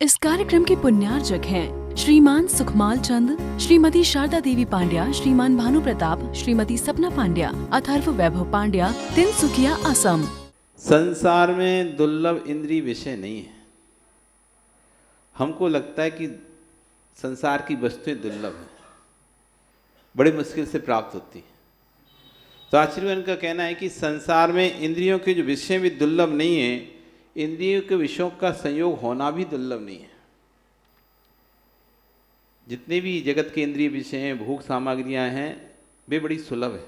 इस कार्यक्रम के पुण्यार्जक हैं श्रीमान सुखमाल चंद, श्रीमती शारदा देवी पांड्या, श्रीमान भानु प्रताप, श्रीमती सपना पांड्या, अथर्व वैभव पांड्या, तिनसुकिया, असम। संसार में दुर्लभ इंद्रिय विषय नहीं है। हमको लगता है कि संसार की वस्तुएं दुर्लभ हैं, बड़ी मुश्किल से प्राप्त होती हैं। तो आचार्य का कहना है कि संसार में इंद्रियों के जो विषय भी दुर्लभ नहीं है, इंद्रियों के विषयों का संयोग होना भी दुर्लभ नहीं है। जितने भी जगत के इंद्रिय विषय हैं, भोग सामग्रियां हैं, वे बड़ी सुलभ है।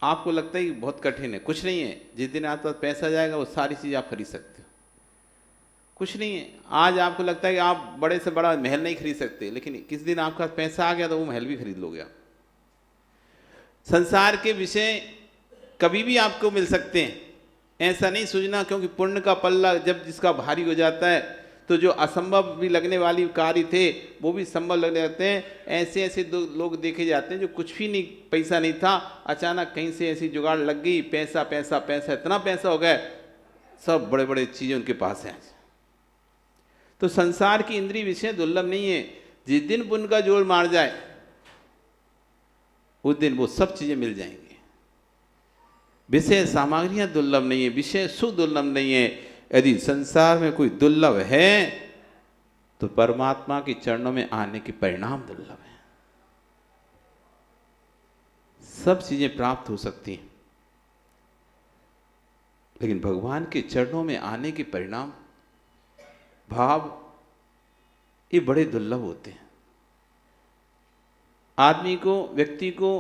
आपको लगता है कि बहुत कठिन है, कुछ नहीं है। जिस दिन आपके पास पैसा जाएगा वो सारी चीज़ आप खरीद सकते हो, कुछ नहीं है। आज आपको लगता है कि आप बड़े से बड़ा महल नहीं खरीद सकते, लेकिन किस दिन आपके पास पैसा आ गया तो वो महल भी खरीद लोगे आप। संसार के विषय कभी भी आपको मिल सकते हैं, ऐसा नहीं सोचना। क्योंकि पुण्य का पल्ला जब जिसका भारी हो जाता है तो जो असंभव भी लगने वाली कार्य थे वो भी संभव लगने लगते हैं। ऐसे ऐसे लोग देखे जाते हैं जो कुछ भी नहीं, पैसा नहीं था, अचानक कहीं से ऐसी जुगाड़ लग गई, पैसा पैसा पैसा, इतना पैसा हो गया, सब बड़े बड़े चीज़ें उनके पास हैं। तो संसार की इंद्रिय विषय दुर्लभ नहीं है। जिस दिन पुण्य का जोर मार जाए उस दिन वो सब चीज़ें मिल जाएंगी। विषय सामग्रियां दुर्लभ नहीं है, विषय सुख दुर्लभ नहीं है। यदि संसार में कोई दुर्लभ है तो परमात्मा के चरणों में आने के परिणाम दुर्लभ है। सब चीजें प्राप्त हो सकती हैं, लेकिन भगवान के चरणों में आने के परिणाम भाव ये बड़े दुर्लभ होते हैं। आदमी को, व्यक्ति को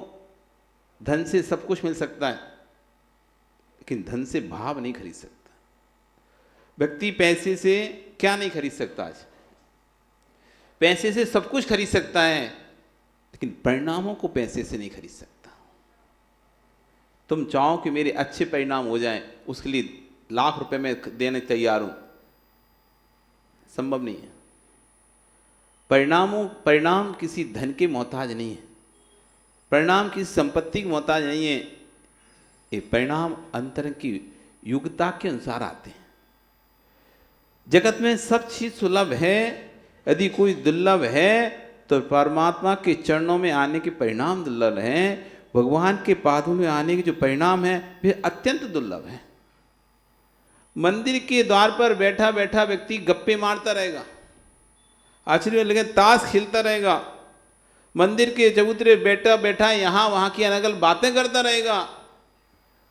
धन से सब कुछ मिल सकता है, लेकिन धन से भाव नहीं खरीद सकता। व्यक्ति पैसे से क्या नहीं खरीद सकता? आज पैसे से सब कुछ खरीद सकता है, लेकिन परिणामों को पैसे से नहीं खरीद सकता। तुम चाहो कि मेरे अच्छे परिणाम हो जाएं, उसके लिए लाख रुपए में देने तैयार हूं, संभव नहीं है। परिणाम किसी धन के मोहताज नहीं है, परिणाम किसी संपत्ति के मोहताज नहीं है। ये परिणाम अंतरंग की योग्यता के अनुसार आते हैं। जगत में सब चीज सुलभ है, यदि कोई दुर्लभ है तो परमात्मा के चरणों में आने के परिणाम दुर्लभ हैं। भगवान के पादों में आने के जो परिणाम हैं वे अत्यंत दुर्लभ हैं। मंदिर के द्वार पर बैठा बैठा व्यक्ति गप्पे मारता रहेगा, आश्चर्य लगे, ताश खेलता रहेगा। मंदिर के चबूतरे बैठा बैठा यहाँ वहाँ की अनगल बातें करता रहेगा।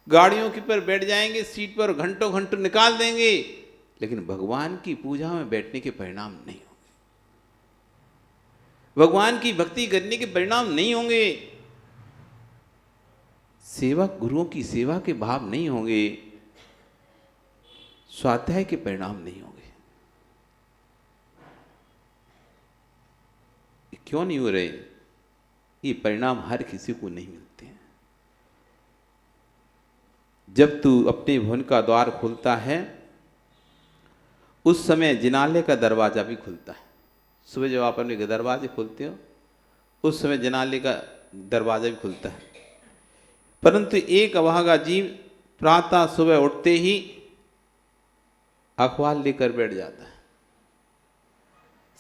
गाड़ियों के पर बैठ जाएंगे, सीट पर घंटों घंटों निकाल देंगे, लेकिन भगवान की पूजा में बैठने के परिणाम नहीं होंगे, भगवान की भक्ति करने के परिणाम नहीं होंगे, सेवक गुरुओं की सेवा के भाव नहीं होंगे, स्वाध्याय के परिणाम नहीं होंगे। क्यों नहीं हो रहे? ये परिणाम हर किसी को नहीं मिलते हैं। जब तू अपने भवन का द्वार खोलता है उस समय जिनालय का दरवाजा भी खुलता है। सुबह जब आप अपने दरवाजे खोलते हो उस समय जिनालय का दरवाजा भी खुलता है। परंतु एक अभागा जीव प्रातः सुबह उठते ही अखबार लेकर बैठ जाता है,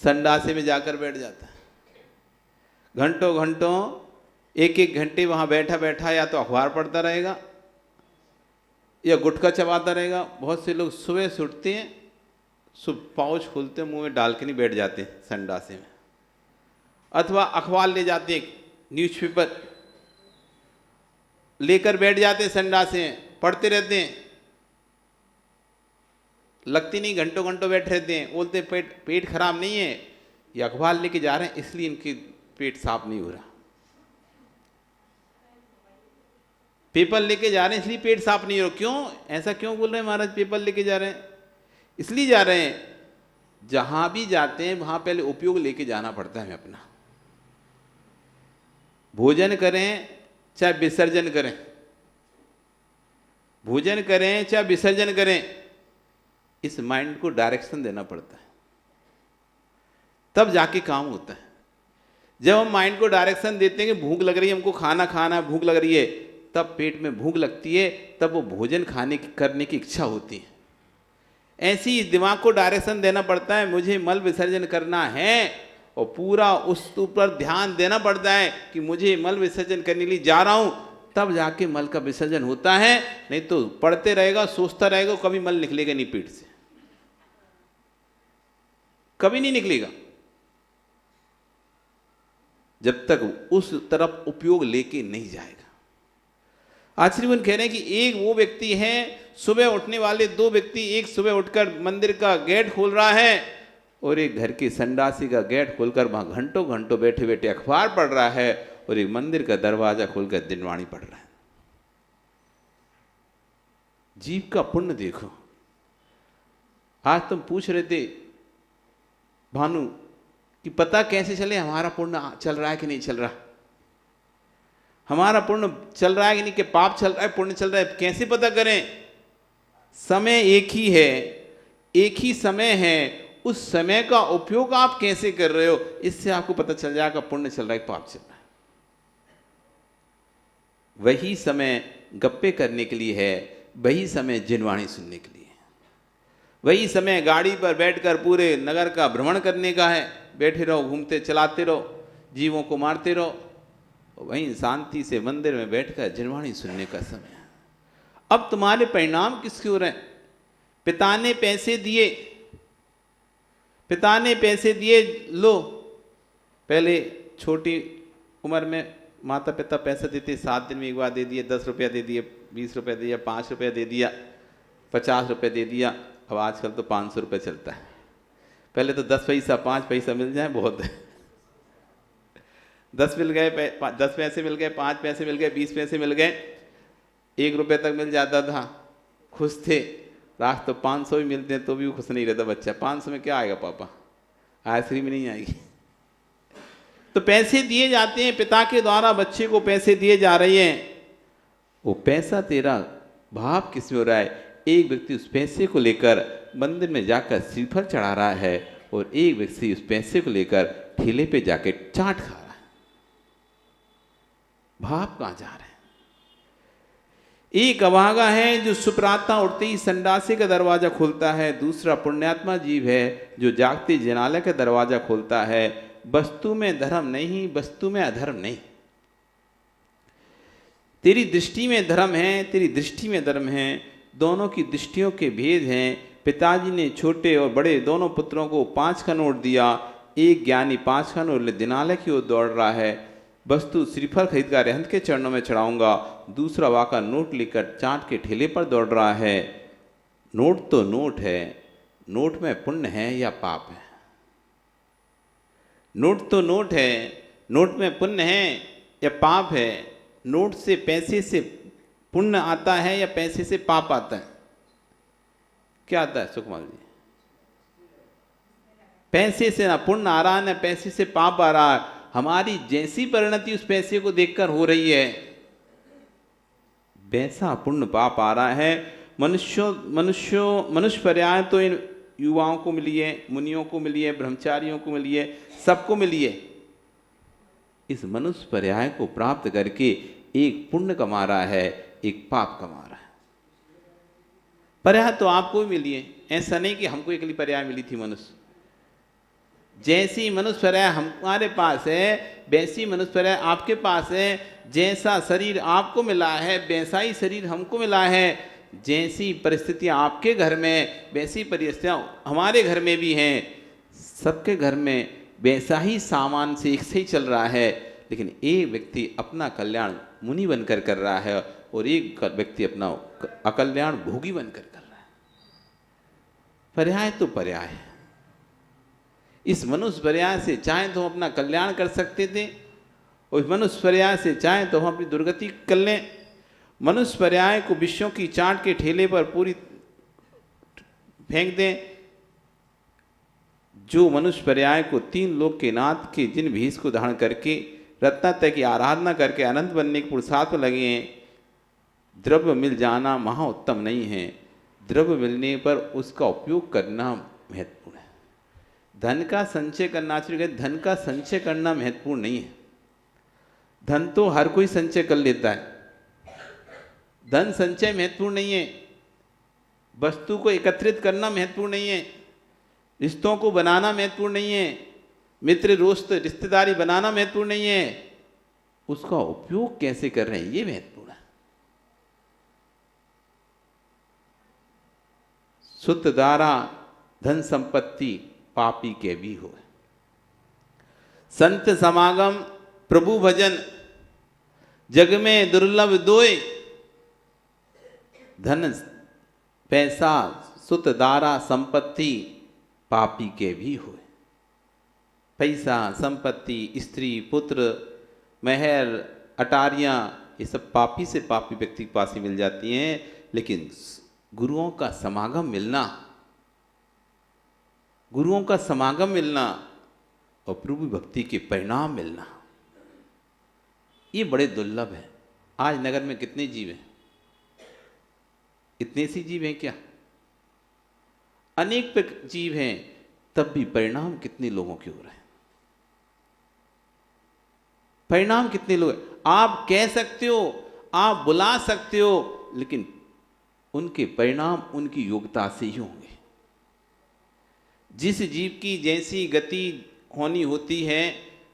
संडासे में जाकर बैठ जाता है। घंटों घंटों, एक एक घंटे वहां बैठा बैठा या तो अखबार पढ़ता रहेगा या गुटखा चबाता रहेगा। बहुत से लोग सुबह से उठते हैं, पाउच खोलते मुंह में डाल के नहीं बैठ जाते संडासे में, अथवा अखबार ले जाते हैं, न्यूज़पेपर लेकर बैठ जाते हैं संडासे में, पढ़ते रहते हैं। लगती नहीं, घंटों घंटों बैठे रहते हैं। बोलते पेट खराब नहीं है, ये अखबार लेके जा रहे हैं इसलिए इनके पेट साफ नहीं हो रहा। पेपर लेके जा रहे हैं इसलिए पेट साफ नहीं हो रहा। क्यों ऐसा क्यों बोल रहे हैं महाराज? पेपर लेके जा रहे हैं इसलिए जा रहे हैं, जहां भी जाते हैं वहां पहले उपयोग लेके जाना पड़ता है हमें अपना। भोजन करें चाहे विसर्जन करें, भोजन करें चाहे विसर्जन करें, इस माइंड को डायरेक्शन देना पड़ता है, तब जाके काम होता है। जब हम माइंड को डायरेक्शन देते हैं कि भूख लग रही है, हमको खाना खाना है, भूख लग रही है, तब पेट में भूख लगती है, तब वो भोजन करने की इच्छा होती है। ऐसी इस दिमाग को डायरेक्शन देना पड़ता है, मुझे मल विसर्जन करना है, और पूरा उस पर ध्यान देना पड़ता है कि मुझे मल विसर्जन करने के लिए जा रहा हूं, तब जाके मल का विसर्जन होता है। नहीं तो पढ़ते रहेगा, सोचता रहेगा, कभी मल निकलेगा नहीं पेट से, कभी नहीं निकलेगा जब तक उस तरफ उपयोग लेके नहीं जाएगा। आचार्य कह रहे हैं कि एक वो व्यक्ति है, सुबह उठने वाले दो व्यक्ति, एक सुबह उठकर मंदिर का गेट खोल रहा है और एक घर की संडासी का गेट खोलकर वहां घंटों घंटों बैठे बैठे अखबार पढ़ रहा है, और एक मंदिर का दरवाजा खोलकर दिनवाणी पढ़ रहा है। जीव का पुण्य देखो। आज तुम पूछ रहे थे भानु कि पता कैसे चले हमारा पुण्य चल रहा है कि नहीं चल रहा, हमारा पुण्य चल रहा है कि नहीं, कि पाप चल रहा है पुण्य चल रहा है, कैसे पता करें? समय एक ही है, एक ही समय है, उस समय का उपयोग आप कैसे कर रहे हो, इससे आपको पता चल जाएगा पुण्य चल रहा है पाप चल रहा है। वही समय गप्पे करने के लिए है, वही समय जिनवाणी सुनने के लिए है, वही समय गाड़ी पर बैठकर पूरे नगर का भ्रमण करने का है, बैठे रहो, घूमते चलाते रहो, जीवों को मारते रहो, वहीं शांति से मंदिर में बैठकर जिनवाणी सुनने का समय है। अब तुम्हारे परिणाम किसके हो रहे हैं? पिता ने पैसे दिए, पिता ने पैसे दिए, लो। पहले छोटी उम्र में माता पिता पैसा देते, 7 दिन में एक बार दे दिए, 10 रुपया दे दिए, 20 रुपया दे दिया, 5 रुपया दे दिया, 50 रुपये दे दिया। अब आजकल तो 500 रुपये चलता है। पहले तो 10 पैसा 5 पैसा मिल जाए बहुत है। 10 मिल गए, 10 पैसे मिल गए, 5 पैसे मिल गए, 20 पैसे मिल गए, 1 रुपये तक मिल जाता था, खुश थे। आज तो 500 भी मिलते हैं तो भी खुश नहीं रहता बच्चा। 500 में क्या आएगा पापा, आइसक्रीम नहीं आएगी। तो पैसे दिए जाते हैं, पिता के द्वारा बच्चे को पैसे दिए जा रहे हैं। वो पैसा तेरा भाव किस में हो रहा है? एक व्यक्ति उस पैसे को लेकर मंदिर में जाकर श्रीफल चढ़ा रहा है, और एक व्यक्ति उस पैसे को लेकर ठेले पे जाके चाट खा रहा है। भाव कहां जा रहे हैं? एक अभागा है जो सुप्रातः उठते ही संडासी का दरवाजा खोलता है, दूसरा पुण्यात्मा जीव है जो जागते जिनालय का दरवाजा खोलता है। वस्तु में धर्म नहीं, वस्तु में अधर्म नहीं। तेरी दृष्टि में धर्म है, तेरी दृष्टि में धर्म है, दोनों की दृष्टियों के भेद हैं। पिताजी ने छोटे और बड़े दोनों पुत्रों को 5 का नोट दिया। एक ज्ञानी 5 का नोट ले दिनालय की ओर दौड़ रहा है। वस्तु श्रीफल खरीद कर अरिहंत के चरणों में चढ़ाऊंगा, दूसरा वाका नोट लेकर चाट के ठेले पर दौड़ रहा है। नोट तो नोट है, नोट में पुण्य है या पाप है? नोट तो नोट है, नोट में पुण्य है या पाप है? नोट से पैसे से पुण्य आता है या पैसे से पाप आता है? क्या आता है सुखमाल जी? पैसे से ना पुण्य आ रहा है ना पैसे से पाप आ रहा है। हमारी जैसी परिणति उस पैसे को देखकर हो रही है, वैसा पुण्य पाप आ रहा है। मनुष्य पर्याय तो इन युवाओं को मिली है, मुनियों को मिली है, ब्रह्मचारियों को मिली है, सबको मिली है। इस मनुष्य पर्याय को प्राप्त करके एक पुण्य कमा रहा है, एक पाप कमा रहा है। पर्याय तो आपको भी मिली है, ऐसा नहीं कि हमको अकेली पर्याय मिली थी। मनुष्य जैसी मनुष्य पर्याय हमारे पास है, वैसी मनुष्य पर्याय आपके पास है। जैसा शरीर आपको मिला है, वैसा ही शरीर हमको मिला है। जैसी परिस्थितियां आपके घर में, वैसी परिस्थितियां हमारे घर में भी हैं। सबके घर में वैसा ही सामान से एक से ही चल रहा है, लेकिन एक व्यक्ति अपना कल्याण मुनि बनकर कर रहा है और एक व्यक्ति अपना अकल्याण भोगी बनकर कर रहा है। पर्याय तो पर्याय है। इस मनुष्य पर्याय से चाहे तो हम अपना कल्याण कर सकते थे, और इस मनुष्य पर्याय से चाहे तो हम अपनी दुर्गति कर लें। मनुष्य पर्याय को विषयों की चाट के ठेले पर पूरी फेंक दें। जो मनुष्य पर्याय को 3 लोक के नाथ के जिन भीष को धारण करके रत्नात्रय की आराधना करके अनंत बनने के पुरुषार्थ में लगे हैं, द्रव्य मिल जाना महा उत्तम नहीं है, द्रव्य मिलने पर उसका उपयोग करना महत्वपूर्ण है। धन का संचय करना चाहिए, धन का संचय करना महत्वपूर्ण नहीं है। धन तो हर कोई संचय कर लेता है, धन संचय महत्वपूर्ण नहीं है। वस्तु को एकत्रित करना महत्वपूर्ण नहीं है, रिश्तों को बनाना महत्वपूर्ण नहीं है, मित्र दोस्त रिश्तेदारी बनाना महत्वपूर्ण नहीं है, उसका उपयोग कैसे कर रहे हैं ये महत्वपूर्ण है। सुत दारा धन संपत्ति पापी के भी हो। संत समागम प्रभु भजन जग में दुर्लभ दोय, धन पैसा सुत दारा संपत्ति पापी के भी हो। पैसा संपत्ति स्त्री पुत्र महल अटारियां ये सब पापी से पापी व्यक्ति के पास ही मिल जाती हैं, लेकिन गुरुओं का समागम मिलना, गुरुओं का समागम मिलना और प्रभु भक्ति के परिणाम मिलना ये बड़े दुर्लभ है। आज नगर में कितने जीव हैं? इतने सी जीव हैं क्या? अनेक जीव हैं, तब भी परिणाम कितने लोगों के हो रहे हैं? परिणाम कितने लोग? आप कह सकते हो, आप बुला सकते हो, लेकिन उनके परिणाम उनकी योग्यता से ही होंगे। जिस जीव की जैसी गति होनी होती है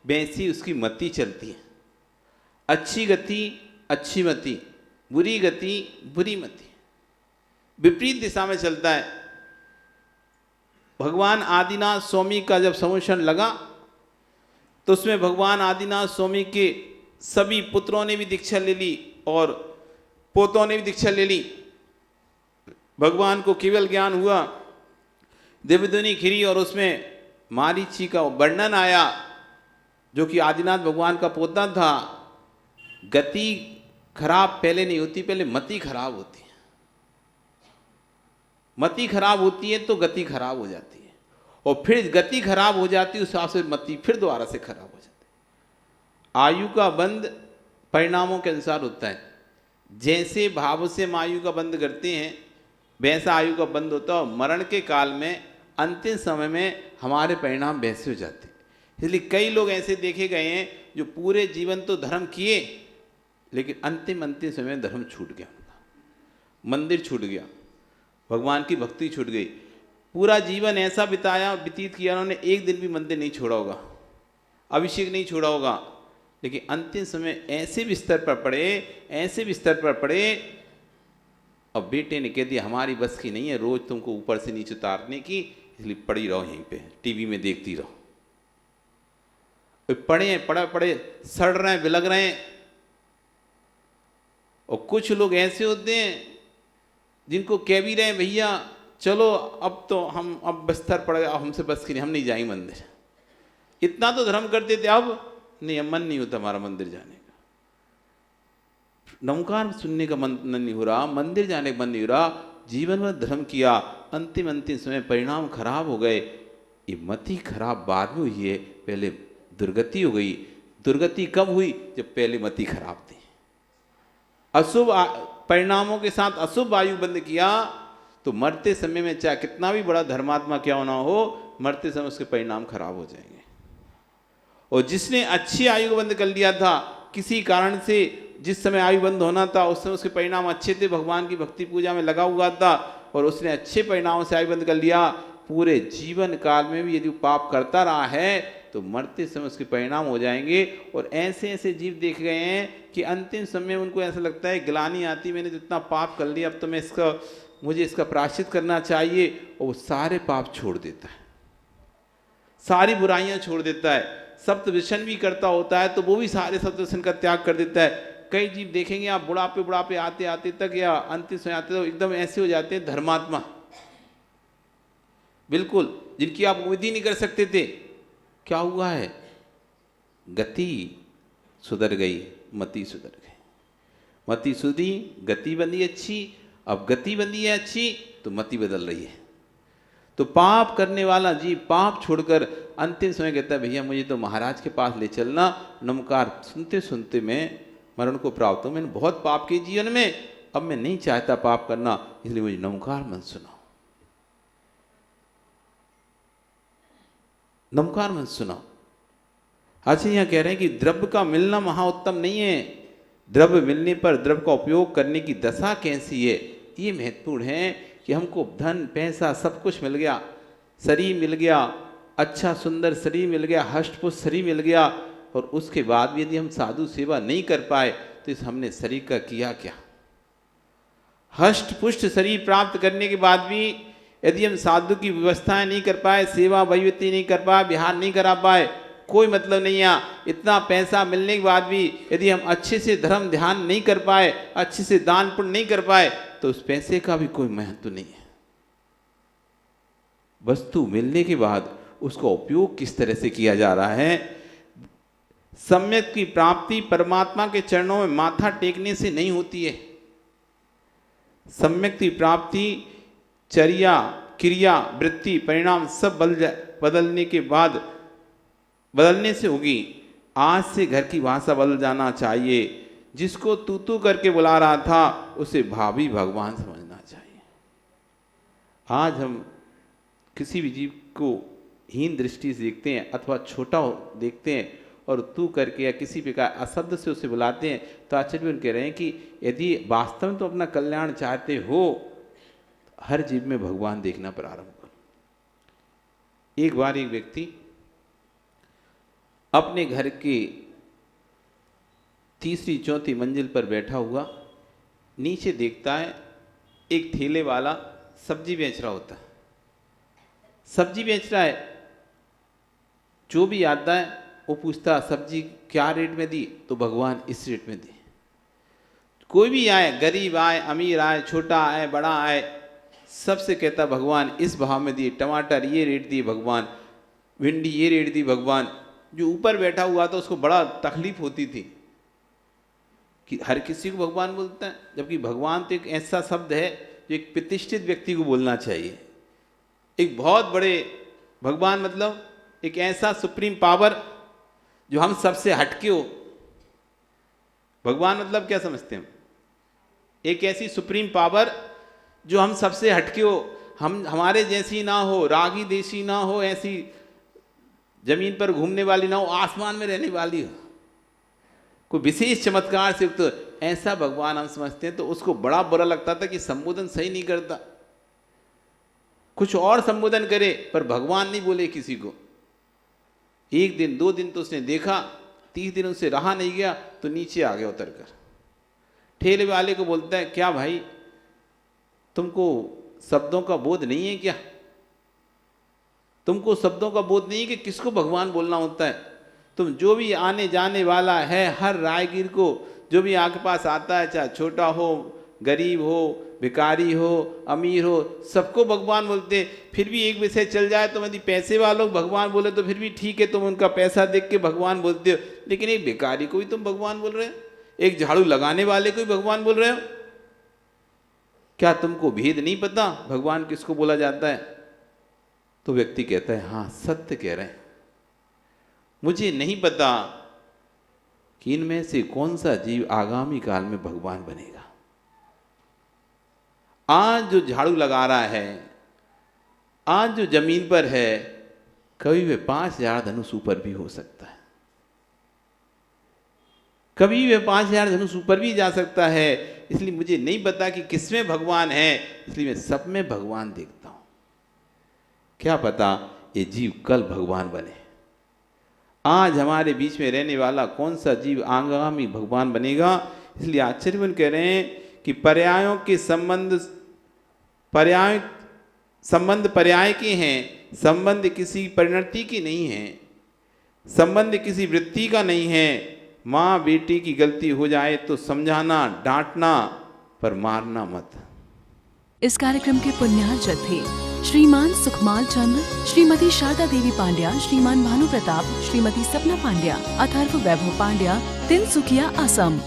वैसी उसकी मति चलती है। अच्छी गति अच्छी मति, बुरी गति बुरी मति, विपरीत दिशा में चलता है। भगवान आदिनाथ स्वामी का जब सम्मोहन लगा तो उसमें भगवान आदिनाथ स्वामी के सभी पुत्रों ने भी दीक्षा ले ली और पोतों ने भी दीक्षा ले ली। भगवान को केवल ज्ञान हुआ, देवदुनी खिरी और उसमें मारीची का वर्णन आया जो कि आदिनाथ भगवान का पोता था। गति खराब पहले नहीं होती, पहले मति खराब होती है। मति खराब होती है तो गति खराब हो जाती है, और फिर गति खराब हो जाती है उस हिसाब से मति फिर दोबारा से खराब हो जाती है। आयु का बंध परिणामों के अनुसार होता है। जैसे भाव से हम आयु का बंध करते हैं वैसा आयु का बंध होता है, और मरण के काल में अंतिम समय में हमारे परिणाम वैसे हो जाते हैं। इसलिए कई लोग ऐसे देखे गए हैं जो पूरे जीवन तो धर्म किए लेकिन अंतिम समय में धर्म छूट गया, उनका मंदिर छूट गया, भगवान की भक्ति छूट गई। पूरा जीवन ऐसा बिताया व्यतीत किया उन्होंने, एक दिन भी मंदिर नहीं छोड़ा होगा, अभिषेक नहीं छोड़ा होगा, लेकिन अंतिम समय ऐसे बिस्तर पर पड़े, ऐसे बिस्तर पर पड़े, अब बेटे ने कह दिया हमारी बस की नहीं है रोज तुमको ऊपर से नीचे उतारने की, इसलिए पड़ी रहो यहीं पे, टीवी में देखती रहो। पड़े पड़े सड़ रहे हैं, बिलग रहे हैं। और कुछ लोग ऐसे होते हैं जिनको कह भी रहे हैं भैया चलो अब तो हम अब बिस्तर पड़ गया, हमसे बस की नहीं, हम नहीं जाएंगे मंदिर। इतना तो धर्म करते थे, अब नहीं, मन नहीं होता हमारा मंदिर जाने का, नमकार सुनने का मन नहीं हो रहा, मंदिर जाने का मन नहीं हो रहा। जीवन में धर्म किया, अंतिम समय परिणाम खराब हो गए। ये मति खराब बाद में हुई है, पहले दुर्गति हो गई। दुर्गति कब हुई? जब पहले मति खराब थी। अशुभ परिणामों के साथ अशुभ आयु बंद किया तो मरते समय में चाहे कितना भी बड़ा धर्मात्मा क्यों ना हो, मरते समय उसके परिणाम खराब हो जाएंगे। और जिसने अच्छी आयु को बंद कर लिया था किसी कारण से, जिस समय आयु बंद होना था उस समय उसके परिणाम अच्छे थे, भगवान की भक्ति पूजा में लगा हुआ था और उसने अच्छे परिणामों से आयु बंद कर लिया, पूरे जीवन काल में भी यदि पाप करता रहा है तो मरते समय उसके परिणाम हो जाएंगे। और ऐसे ऐसे जीव देखे गए हैं कि अंतिम समय उनको ऐसा लगता है ग्लानि आती, मैंने जितना पाप कर लिया अब तो मैं मुझे इसका प्रायश्चित करना चाहिए, और वो सारे पाप छोड़ देता है, सारी बुराइयां छोड़ देता है। सप्तव्यसन भी करता होता है तो वो भी सारे सप्तव्यसन का त्याग कर देता है। कई जीव देखेंगे आप बुढ़ापे आते आते तक या अंतिम समय आते तो एकदम ऐसे हो जाते हैं धर्मात्मा, बिल्कुल जिनकी आप उम्मीद ही नहीं कर सकते थे। क्या हुआ है? गति सुधर गई, मति सुधर गई। मति सुधी, गति बनी अच्छी, अब गति बनी है अच्छी तो मति बदल रही है। तो पाप करने वाला जीव पाप छोड़कर अंतिम समय कहता है भैया मुझे तो महाराज के पास ले चलना, नमकार सुनते सुनते मैं मरण को प्राप्त हूँ, मैंने बहुत पाप किए जीवन में, अब मैं नहीं चाहता पाप करना, इसलिए मुझे नमकार मत सुनाओ, नमकार मत सुनाओ। अच्छा यहाँ कह रहे हैं कि द्रव्य का मिलना महाउत्तम नहीं है, द्रव्य मिलने पर द्रव्य का उपयोग करने की दशा कैसी है ये महत्वपूर्ण है। कि हमको धन पैसा सब कुछ मिल गया, शरीर मिल गया, अच्छा सुंदर शरीर मिल गया, हष्टपुष्ट शरीर मिल गया, और उसके बाद भी यदि हम साधु सेवा नहीं कर पाए तो इस हमने शरीर का किया क्या? हष्ट पुष्ट शरीर प्राप्त करने के बाद भी यदि हम साधु की व्यवस्थाएं नहीं कर पाए, सेवा वैवृत्ति नहीं कर पाए, विहार नहीं करा पाए, कोई मतलब नहीं है। इतना पैसा मिलने के बाद भी यदि हम अच्छे से धर्म ध्यान नहीं कर पाए, अच्छे से दान पुण्य नहीं कर पाए, तो उस पैसे का भी कोई महत्व नहीं है। वस्तु मिलने के बाद उसका उपयोग किस तरह से किया जा रहा है। सम्यक की प्राप्ति परमात्मा के चरणों में माथा टेकने से नहीं होती है। सम्यक की प्राप्ति चर्या, क्रिया, वृत्ति, परिणाम सब बदलने के बाद बदलने से होगी। आज से घर की भाषा बदल जाना चाहिए। जिसको तू तू करके बुला रहा था उसे भाभी भगवान समझना चाहिए। आज हम किसी भी जीव को हीन दृष्टि से देखते हैं अथवा छोटा देखते हैं और तू करके या किसी प्रकार अशब्द से उसे बुलाते हैं, तो आचार्य कह रहे हैं कि यदि वास्तव में तो अपना कल्याण चाहते हो, हर जीव में भगवान देखना प्रारंभ करो। एक बार एक व्यक्ति अपने घर की तीसरी चौथी मंजिल पर बैठा हुआ नीचे देखता है, एक ठेले वाला सब्जी बेच रहा होता है। सब्जी बेच रहा है, जो भी आता है वो पूछता सब्जी क्या रेट में दी, तो भगवान इस रेट में दी। कोई भी आए, गरीब आए, अमीर आए, छोटा आए, बड़ा आए, सबसे कहता भगवान इस भाव में दिए। टमाटर ये रेट दिए भगवान, भिंडी ये रेट दी भगवान। जो ऊपर बैठा हुआ था उसको बड़ा तकलीफ होती थी कि हर किसी को भगवान बोलता है, जबकि भगवान तो एक ऐसा शब्द है जो एक प्रतिष्ठित व्यक्ति को बोलना चाहिए। एक बहुत बड़े भगवान मतलब एक ऐसा सुप्रीम पावर जो हम सबसे हटके हो। भगवान मतलब क्या समझते हैं? एक ऐसी सुप्रीम पावर जो हम सबसे हटके हो, हम हमारे जैसी ना हो, रागी देशी ना हो, ऐसी जमीन पर घूमने वाली ना हो, आसमान में रहने वाली हो, कोई विशेष चमत्कार से युक्त, तो ऐसा भगवान हम समझते हैं। तो उसको बड़ा बुरा लगता था कि संबोधन सही नहीं करता, कुछ और संबोधन करे पर भगवान नहीं बोले किसी को। एक दिन 2 दिन तो उसने देखा, 30 दिन उससे रहा नहीं गया, तो नीचे आ गया उतर कर। ठेले वाले को बोलता है क्या भाई तुमको शब्दों का बोध नहीं है क्या? तुमको शब्दों का बोध नहीं है कि किसको भगवान बोलना होता है? तुम जो भी आने जाने वाला है, हर राहगीर को जो भी आपके पास आता है, चाहे छोटा हो, गरीब हो, भिखारी हो, अमीर हो, सबको भगवान बोलते। फिर भी एक विषय चल जाए तो यदि पैसे वालों को भगवान बोले तो फिर भी ठीक है, तुम उनका पैसा देख के भगवान बोलते हो, लेकिन एक भिखारी को भी तुम भगवान बोल रहे हो, एक झाड़ू लगाने वाले को भी भगवान बोल रहे हो। क्या तुमको भेद नहीं पता भगवान किसको बोला जाता है? तो व्यक्ति कहता है हाँ सत्य कह रहे हैं, मुझे नहीं पता कि इनमें से कौन सा जीव आगामी काल में भगवान बनेगा। आज जो झाड़ू लगा रहा है, आज जो जमीन पर है, कभी वे 5000 धनुष ऊपर भी हो सकता है, कभी वे 5000 धनुष ऊपर भी जा सकता है। इसलिए मुझे नहीं पता कि किसमें भगवान है, इसलिए मैं सब में भगवान देखता हूं। क्या पता ये जीव कल भगवान बने। आज हमारे बीच में रहने वाला कौन सा जीव आगामी भगवान बनेगा। इसलिए आचार्य कह रहे हैं कि पर्यायों के संबंध पर्याय के हैं, संबंध किसी परिणति की नहीं है, संबंध किसी वृत्ति का नहीं है। माँ बेटी की गलती हो जाए तो समझाना, डांटना, पर मारना मत। इस कार्यक्रम के पुण्यार्चक थे श्रीमान सुखमाल चंद्र, श्रीमती शारदा देवी पांड्या, श्रीमान भानु प्रताप, श्रीमती सपना पांड्या, अथर्व वैभव पांड्या, तिनसुकिया, असम।